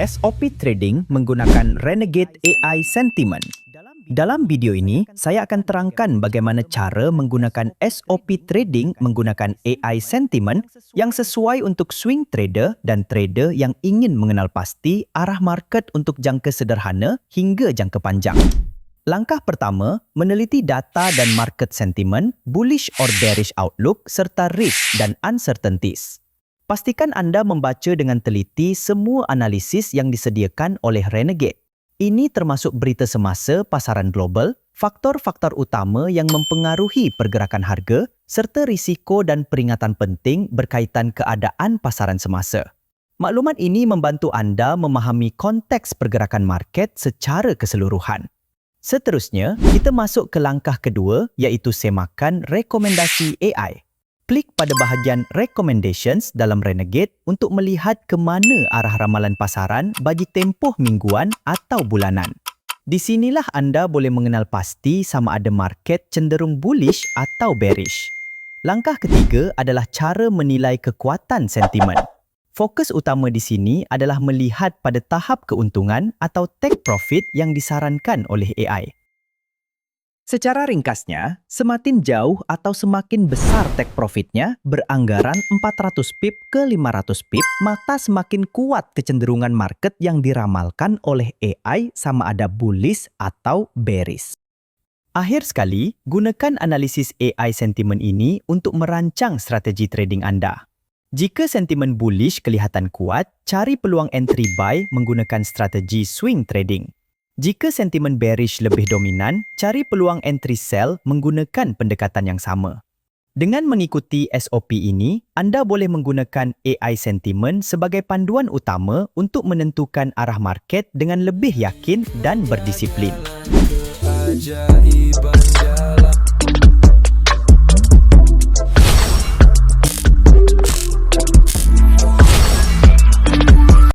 SOP Trading menggunakan Renegade AI Sentiment. Dalam video ini, saya akan terangkan bagaimana cara menggunakan SOP Trading menggunakan AI Sentiment yang sesuai untuk swing trader dan trader yang ingin mengenal pasti arah market untuk jangka sederhana hingga jangka panjang. Langkah pertama, meneliti data dan market sentiment, bullish or bearish outlook serta risk dan uncertainties. Pastikan anda membaca dengan teliti semua analisis yang disediakan oleh Renegade. Ini termasuk berita semasa pasaran global, faktor-faktor utama yang mempengaruhi pergerakan harga, serta risiko dan peringatan penting berkaitan keadaan pasaran semasa. Maklumat ini membantu anda memahami konteks pergerakan market secara keseluruhan. Seterusnya, kita masuk ke langkah kedua iaitu semakan rekomendasi AI. Klik pada bahagian Recommendations dalam Renegade untuk melihat ke mana arah ramalan pasaran bagi tempoh mingguan atau bulanan. Di sinilah anda boleh mengenal pasti sama ada market cenderung bullish atau bearish. Langkah ketiga adalah cara menilai kekuatan sentimen. Fokus utama di sini adalah melihat pada tahap keuntungan atau take profit yang disarankan oleh AI. Secara ringkasnya, semakin jauh atau semakin besar take profitnya beranggaran 400 pip ke 500 pip, maka semakin kuat kecenderungan market yang diramalkan oleh AI sama ada bullish atau bearish. Akhir sekali, gunakan analisis AI sentiment ini untuk merancang strategi trading anda. Jika sentimen bullish kelihatan kuat, cari peluang entry buy menggunakan strategi swing trading. Jika sentimen bearish lebih dominan, cari peluang entry sell menggunakan pendekatan yang sama. Dengan mengikuti SOP ini, anda boleh menggunakan AI sentiment sebagai panduan utama untuk menentukan arah market dengan lebih yakin dan berdisiplin.